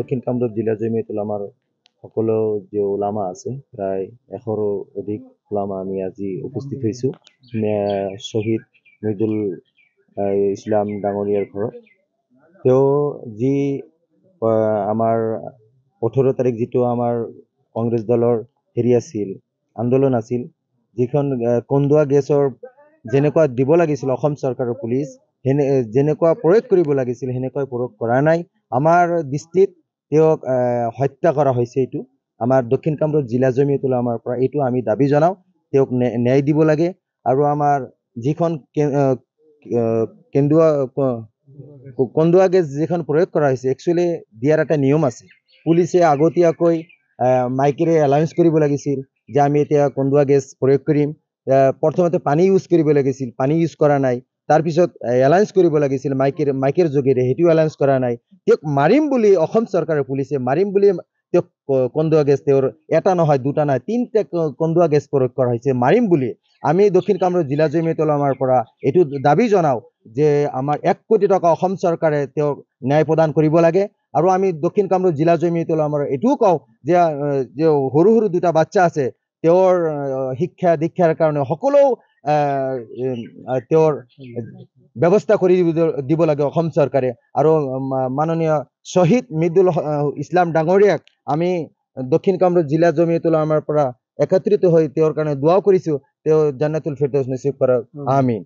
দক্ষিণ কামৰূপ জিলা জমিয়তুল উলামাৰ সকলো যে ওলামা আছে প্ৰায় 100ৰো অধিক ওলামা আমি আজি উপস্থিত হৈছোঁ শ্বহীদ মহিদুল ইছলাম ডাঙৰীয়াৰ ঘৰত। তেওঁ যি আমাৰ 18 তাৰিখ যিটো আমাৰ কংগ্ৰেছ দলৰ হেৰি আছিল আন্দোলন আছিল, যিখন কন্দুৱা গেছৰ যেনেকুৱা দিব লাগিছিল অসম চৰকাৰৰ পুলিচ যেনেকুৱা প্ৰয়োগ কৰিব লাগিছিল সেনেকৈ প্ৰয়োগ কৰা নাই। আমাৰ দৃষ্টিত তেওঁক হত্যা কৰা হৈছে। এইটো আমাৰ দক্ষিণ কামৰূপ জিলা জমিয়তুল উলামাৰ পৰা এইটো আমি দাবী জনাওঁ, তেওঁক ন্যায় দিব লাগে। আৰু আমাৰ যিখন কন্দুৱা গেছ যিখন প্ৰয়োগ কৰা হৈছে, একচুৱেলি দিয়াৰ এটা নিয়ম আছে। পুলিচে আগতীয়াকৈ মাইকেৰে এলাউন্স কৰিব লাগিছিল যে আমি এতিয়া কন্দুৱা গেছ প্ৰয়োগ কৰিম। প্ৰথমতে পানী ইউজ কৰিব লাগিছিল, পানী ইউজ কৰা নাই। তাৰপিছত এলাউন্স কৰিব লাগিছিল মাইকেৰ যোগেৰে, সেইটো এলাউন্স কৰা নাই। তেওঁক মাৰিম বুলি অসম চৰকাৰৰ পুলিচে মাৰিম বুলি তেওঁক কন্দুৱা গেছ তেওঁৰ এটা নহয় দুটা নহয় 3টা কন্দুৱা গেছ প্ৰয়োগ কৰা হৈছে মাৰিম বুলি। আমি দক্ষিণ কামৰূপ জিলা জমিয়তুল উলামাৰ পৰা এইটো দাবী জনাওঁ যে আমাৰ 1 কোটি টকা অসম চৰকাৰে তেওঁক ন্যায় প্ৰদান কৰিব লাগে। আৰু আমি দক্ষিণ কামৰূপ জিলা জমিয়তুল উলামাৰ এইটোও কওঁ যে সৰু সৰু দুটা বাচ্চা আছে, তেওঁৰ শিক্ষা দীক্ষাৰ কাৰণে সকলো তেওঁৰ ব্যৱস্থা কৰি দিব লাগে অসম চৰকাৰে। আৰু মাননীয় শ্বহীদ মহিদুল ইছলাম ডাঙৰীয়াক আমি দক্ষিণ কামৰূপ জিলা জমিয়তুল উলামাৰ পৰা একত্ৰিত হৈ তেওঁৰ কাৰণে দোৱাও কৰিছোঁ, তেওঁ জান্নাতুল ফিৰদৌছ নসিব কৰক। আমিন।